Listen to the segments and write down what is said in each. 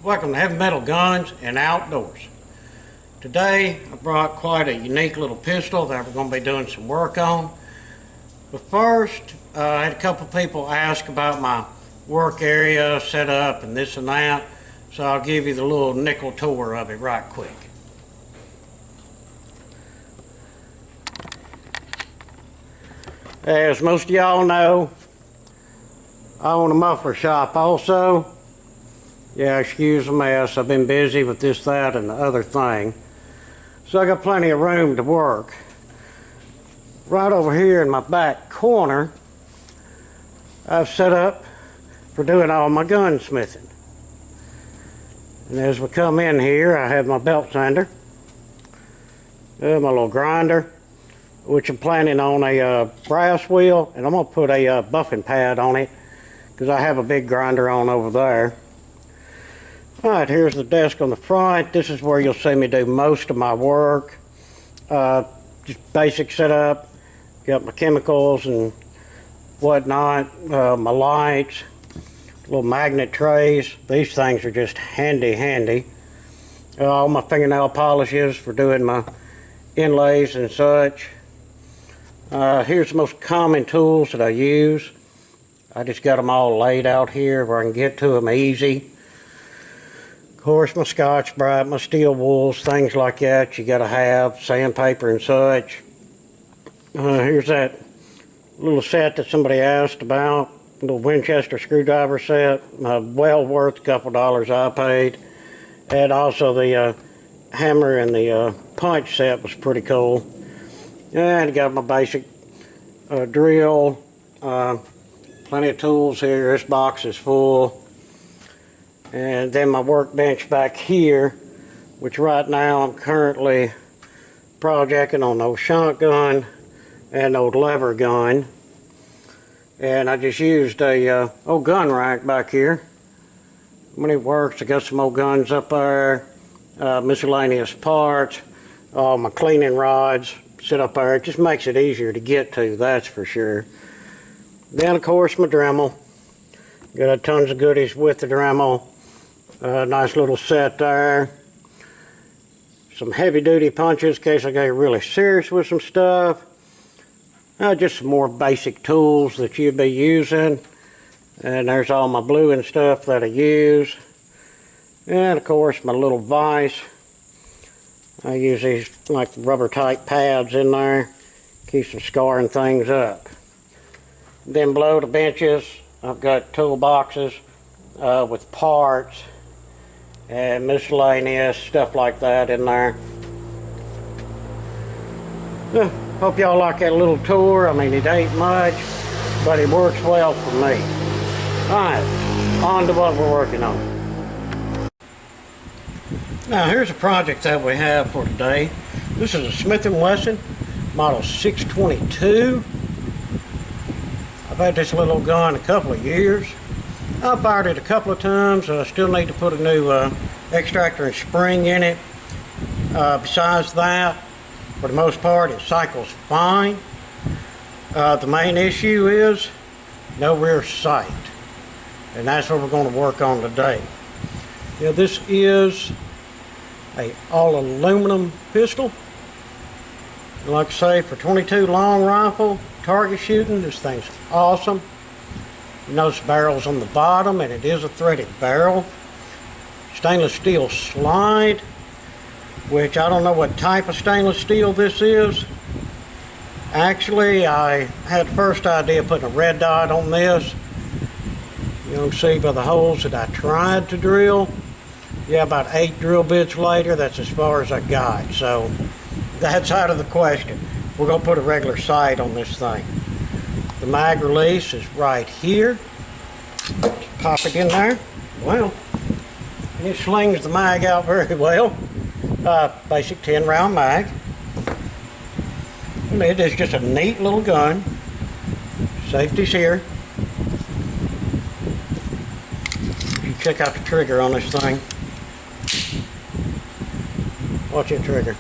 Welcome to Heavy Metal Guns and Outdoors. Today I brought quite a unique little pistol that we're going to be doing some work on. But first, I had a couple people ask about my work area, setup, and this and that. So I'll give you the little nickel tour of it right quick. As most of y'all know, I own a muffler shop also. Yeah, excuse the mess. I've been busy with this, that, and the other thing. So I got plenty of room to work. Right over here in my back corner, I've set up for doing all my gunsmithing. And as we come in here, I have my belt sander, my little grinder, which I'm planning on a brass wheel, and I'm going to put a buffing pad on it because I have a big grinder on over there. Alright, here's the desk on the front. This is where you'll see me do most of my work. Just basic setup. Got my chemicals and whatnot, my lights, little magnet trays. These things are just handy. All my fingernail polishes for doing my inlays and such. Here's the most common tools that I use. I just got them all laid out here where I can get to them easy. Of course, my Scotch-Brite, my steel wools, things like that you gotta have, sandpaper and such. Here's that little set that somebody asked about, little Winchester screwdriver set, well worth a couple dollars I paid. And also the hammer and the punch set was pretty cool. And I got my basic drill, plenty of tools here. This box is full. And then my workbench back here, which right now I'm currently projecting on no shotgun and no lever gun. And I just used a old gun rack back here. When it works, I got some old guns up there, miscellaneous parts, all my cleaning rods sit up there. It just makes it easier to get to, that's for sure. Then of course my Dremel. Got tons of goodies with the Dremel. Nice little set there. Some heavy duty punches in case I get really serious with some stuff. Just some more basic tools that you'd be using. And there's all my bluing stuff that I use. And of course my little vise. I use these like rubber tight pads in there. Keeps from scarring things up. Then below the benches I've got toolboxes with parts and miscellaneous stuff like that in there. Hope y'all like that little tour. I mean, it ain't much, but it works well for me. Alright, on to what we're working on. Now here's a project that we have for today. This is a Smith & Wesson model 622. I've had this little gun a couple of years. I fired it a couple of times. I still need to put a new extractor and spring in it. Besides that, for the most part, it cycles fine. The main issue is no rear sight. And that's what we're going to work on today. Yeah, this is a all aluminum pistol. And like I say, for 22 long rifle, target shooting, this thing's awesome. You notice the barrel's on the bottom, and it is a threaded barrel. Stainless steel slide, which I don't know what type of stainless steel this is. Actually, I had the first idea of putting a red dot on this. You can see by the holes that I tried to drill. Yeah, about 8 drill bits later, that's as far as I got. So that's out of the question. We're going to put a regular sight on this thing. The mag release is right here. Just pop it in there. Well, and it slings the mag out very well. Basic 10 round mag. And it is just a neat little gun. Safety's here. You check out the trigger on this thing. Watch it trigger.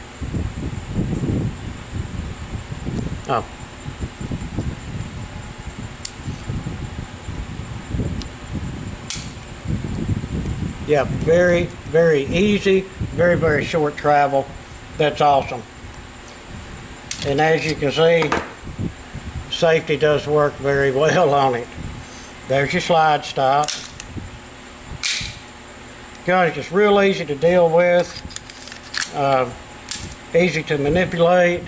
Oh. Yeah, very, very easy, very, very short travel. That's awesome. And as you can see, safety does work very well on it. There's your slide stop. Guys, it's just real easy to deal with, easy to manipulate.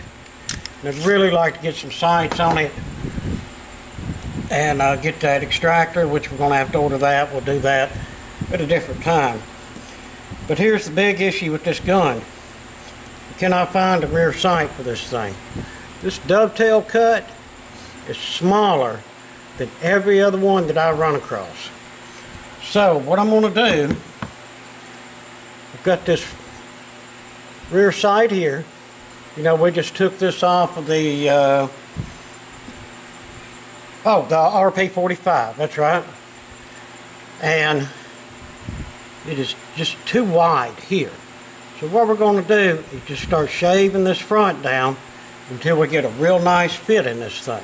And I'd really like to get some sights on it and get that extractor, which we're going to have to order that. We'll do that at a different time. But here's the big issue with this gun. You cannot find a rear sight for this thing. This dovetail cut is smaller than every other one that I run across. So what I'm going to do, I've got this rear sight here. You know, we just took this off of the the RP45, that's right. And it is just too wide here. So what we're going to do is just start shaving this front down until we get a real nice fit in this thing.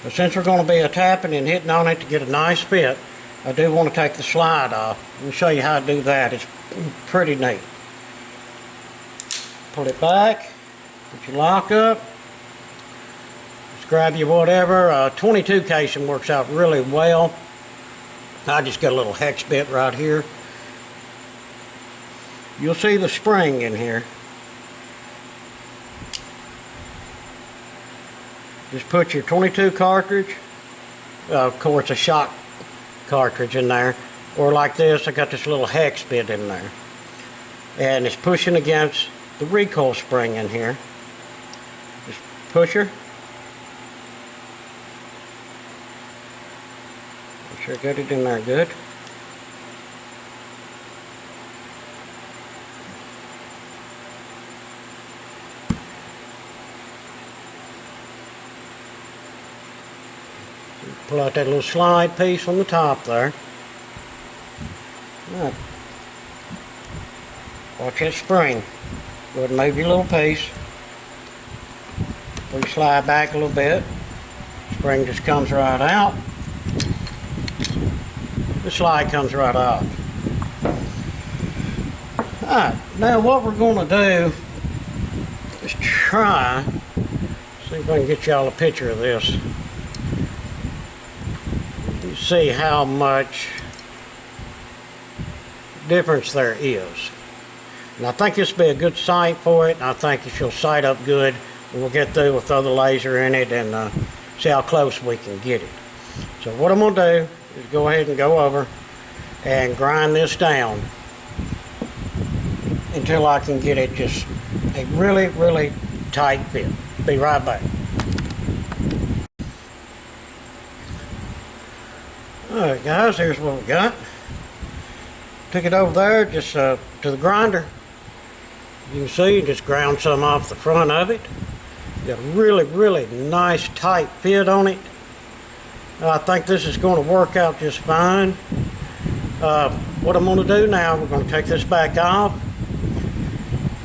But since we're going to be tapping and hitting on it to get a nice fit, I do want to take the slide off. Let me show you how to do that. It's pretty neat. Pull it back, put your lock up, just grab your whatever. 22 casing works out really well. I just got a little hex bit right here. You'll see the spring in here. Just put your 22 cartridge, of course a shot cartridge in there, or like this, I got this little hex bit in there. And it's pushing against the recoil spring in here. Just push her. Make sure I got it in there good. Pull out that little slide piece on the top there. All right. Watch that spring. Go ahead and move your little piece. Pull your slide back a little bit. Spring just comes right out. The slide comes right off. Alright, now what we're going to do is try, see if I can get y'all a picture of this. You see how much difference there is. And I think this will be a good sight for it. And I think it will sight up good. And we'll get through with the other laser in it and see how close we can get it. So what I'm going to do is go ahead and go over and grind this down until I can get it just a really, really tight fit. Be right back. Alright guys, here's what we got. Took it over there just to the grinder. You can see, just ground some off the front of it. Got a really, really nice tight fit on it. I think this is going to work out just fine. What I'm going to do now, we're going to take this back off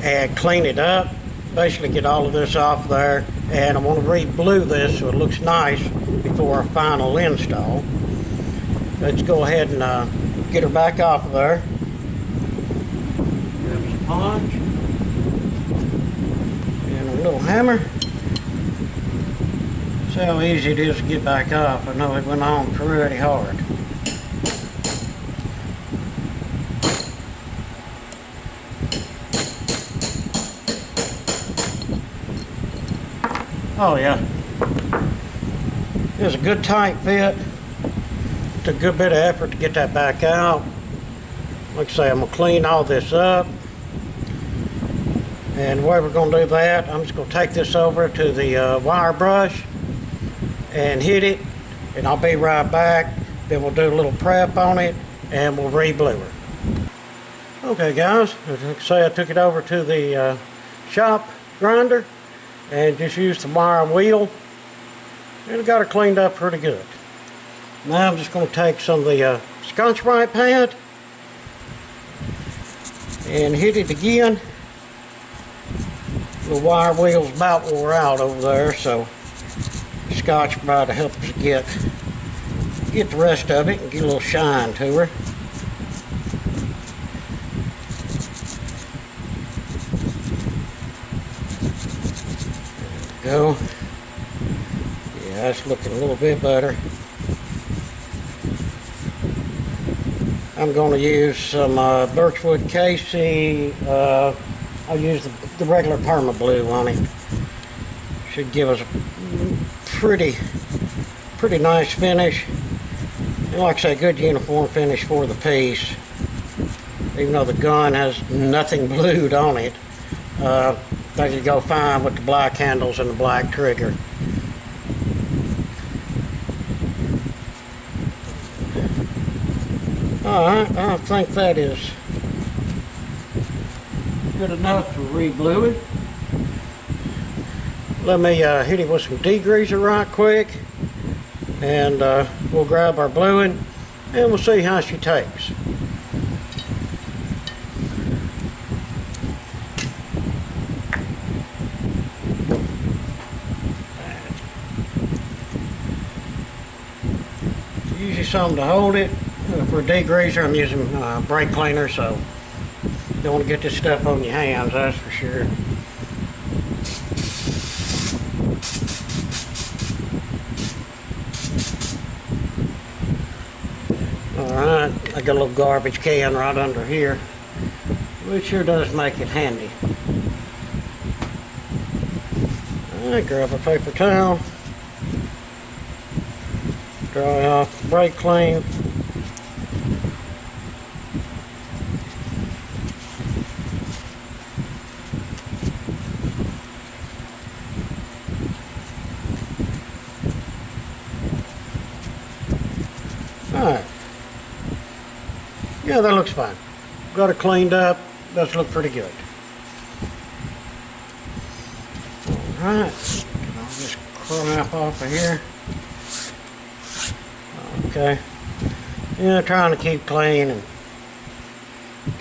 and clean it up. Basically get all of this off there. And I want to re-blue this so it looks nice before our final install. Let's go ahead and get her back off of there. Grab some punch. And a little hammer. See how easy it is to get back off. I know it went on pretty hard. Oh yeah. It was a good tight fit. Took a good bit of effort to get that back out. Like I say, I'm going to clean all this up. And the way we're going to do that, I'm just going to take this over to the wire brush and hit it, and I'll be right back. Then we'll do a little prep on it and we'll re-blue her. Okay guys, as I say, I took it over to the shop grinder and just used the wire wheel and got her cleaned up pretty good. Now I'm just going to take some of the Scotch-Brite pad and hit it again. The wire wheel's about wore out over there, so Scotch-Brite to help us get the rest of it and get a little shine to her. go. Yeah, that's looking a little bit better. I'm going to use some Birchwood Casey. I'll use the regular Perma Blue on it. Should give us a pretty nice finish. And like I say, good uniform finish for the piece. Even though the gun has nothing blued on it, they could go fine with the black handles and the black trigger. Alright, I think that is good enough to re-blue it. Let me hit it with some degreaser right quick, and we'll grab our bluing and we'll see how she takes. Usually something to hold it. For degreaser, I'm using brake cleaner, so you don't want to get this stuff on your hands, that's for sure. Alright, I got a little garbage can right under here, which sure does make it handy. Alright, grab a paper towel, dry off the brake clean. Alright. Yeah, that looks fine. Got it cleaned up. Does look pretty good. Alright. I'll just crap off of here. Okay. Yeah, trying to keep clean and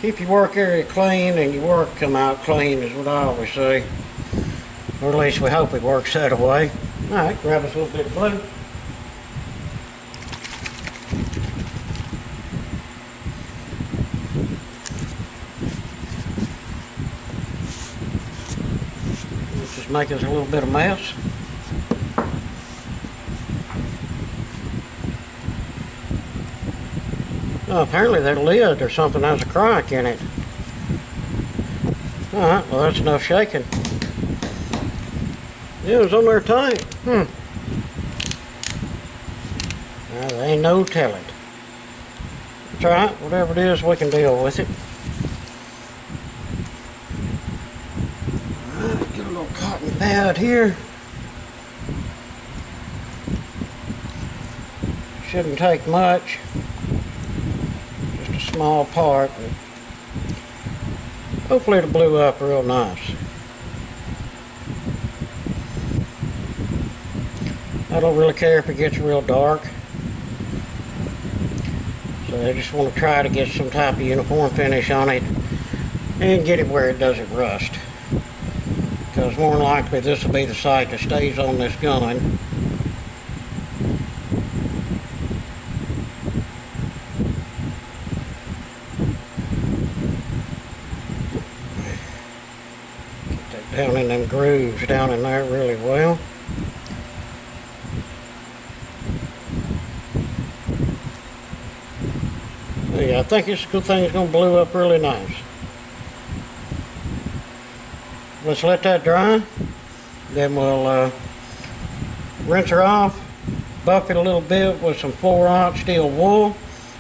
keep your work area clean and your work come out clean is what I always say. Or at least we hope it works that way. Alright, grab us a little bit of blue. Just make us a little bit of mess. Oh, apparently that lid or something has a crack in it. Alright, well that's enough shaking. Yeah, it was on there tight. Now, there ain't no telling. It's alright, whatever it is, we can deal with it. Alright, get a little cotton pad here. Shouldn't take much. Just a small part. And hopefully it'll blue up real nice. I don't really care if it gets real dark. So I just want to try to get some type of uniform finish on it and get it where it doesn't rust. Because more than likely this will be the sight that stays on this gun. Get that down in them grooves down in there really well. Yeah, I think this good thing is going to blow up really nice. Let's let that dry. Then we'll rinse her off, buff it a little bit with some 4/0 steel wool,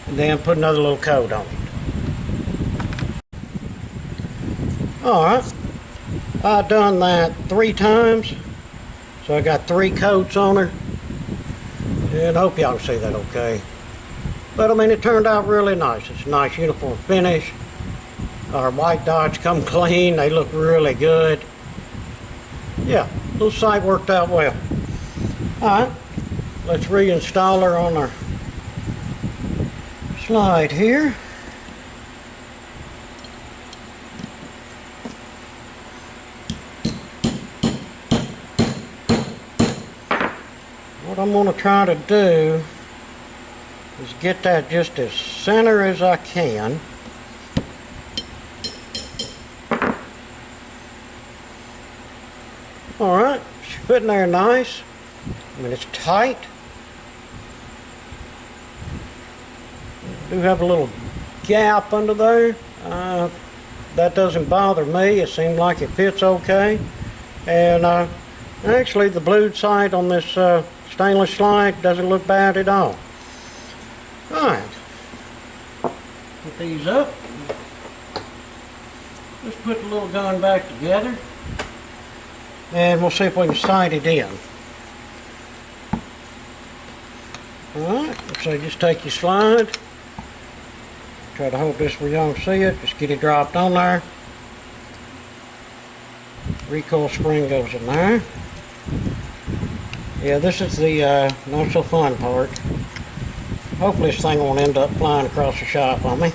and then put another little coat on it. Alright, I've done that 3 times, so I got 3 coats on her, and I hope y'all can see that okay. But I mean, it turned out really nice. It's a nice uniform finish. Our white dots come clean. They look really good. Yeah, little sight worked out well. Alright, let's reinstall her on our slide here. What I'm going to try to do is get that just as center as I can. Alright, fitting there nice. I mean, it's tight. Do have a little gap under there. That doesn't bother me. It seems like it fits okay. And actually the blued side on this stainless slide doesn't look bad at all. Alright, put these up. Let's put the little gun back together and we'll see if we can sight it in. Alright, so just take your slide. Try to hold this where y'all can see it. Just get it dropped on there. Recoil spring goes in there. Yeah, this is the not so fun part. Hopefully this thing won't end up flying across the shop on me.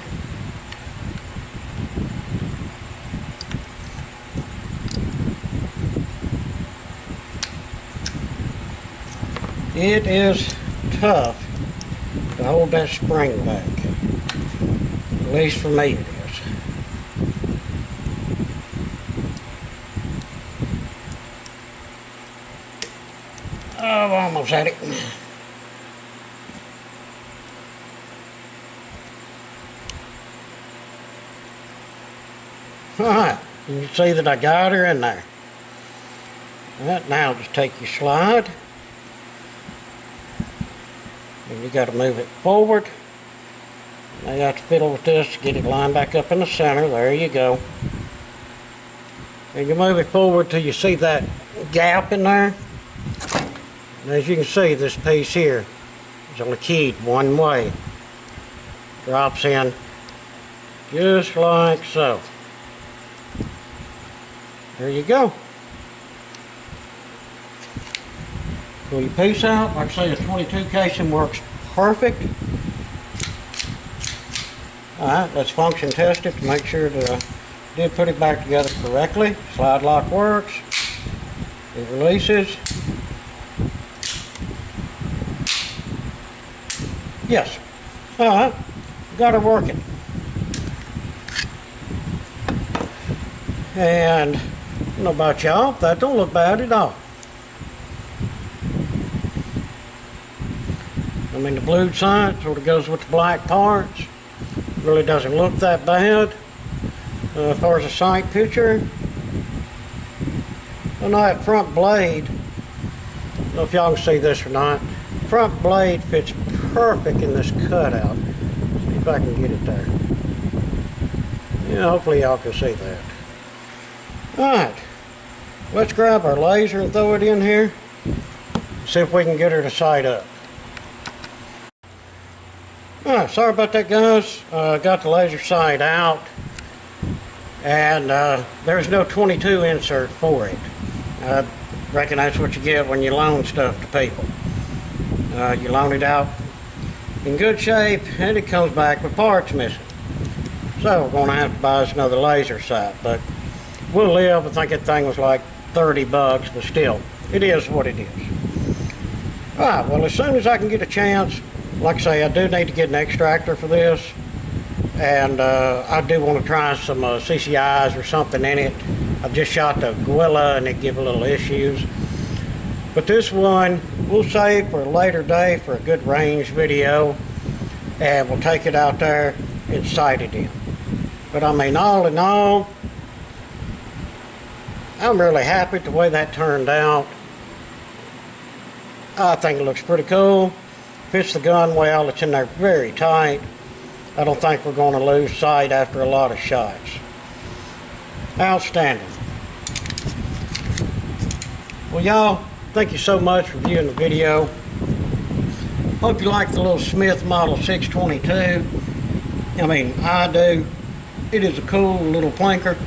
It is tough to hold that spring back. At least for me it is. Oh, almost had it. Alright, you can see that I got her in there. Alright, now just take your slide. And you got to move it forward. Now you have to fiddle with this to get it lined back up in the center. There you go. And you move it forward till you see that gap in there. And as you can see, this piece here is only keyed one way. Drops in just like so. There you go. Pull your piece out. Like I say, the 22 casing works perfect. Alright, let's function test it to make sure that I did put it back together correctly. Slide lock works. It releases. Yes. Alright, got her working. And I don't know about y'all, that don't look bad at all. I mean, the blued side sort of goes with the black parts. Really doesn't look that bad. As far as the sight picture, I know that front blade, I don't know if y'all can see this or not, front blade fits perfect in this cutout. See if I can get it there. Yeah, hopefully y'all can see that. Alright, let's grab our laser and throw it in here. See if we can get her to sight up. Alright, sorry about that, guys. Got the laser sight out. And there's no 22 insert for it. I reckon that's what you get when you loan stuff to people. You loan it out in good shape and it comes back with parts missing. So we're going to have to buy us another laser sight. But we'll live. I think that thing was like 30 bucks, but still, it is what it is. Alright, well, as soon as I can get a chance, like I say, I do need to get an extractor for this. And I do want to try some CCIs or something in it. I've just shot the Gorilla and it gave a little issues. But this one we'll save for a later day for a good range video. And we'll take it out there and sight it in. But I mean, all in all, I'm really happy with the way that turned out. I think it looks pretty cool. Fits the gun well. It's in there very tight. I don't think we're going to lose sight after a lot of shots. Outstanding. Well, y'all, thank you so much for viewing the video. Hope you like the little Smith Model 622. I mean, I do. It is a cool little plinker.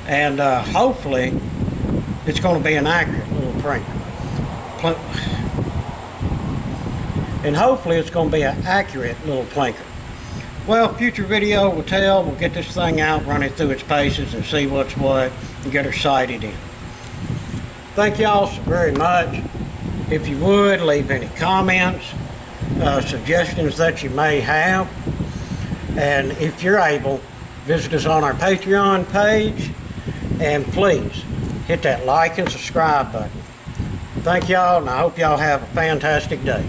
And hopefully, it's going to be an accurate little plinker. And hopefully it's going to be an accurate little plinker. Well, future video will tell. We'll get this thing out, run it through its paces and see what's what and get her sighted in. Thank y'all so very much. If you would, leave any comments, suggestions that you may have. And if you're able, visit us on our Patreon page. And please, hit that like and subscribe button. Thank y'all, and I hope y'all have a fantastic day.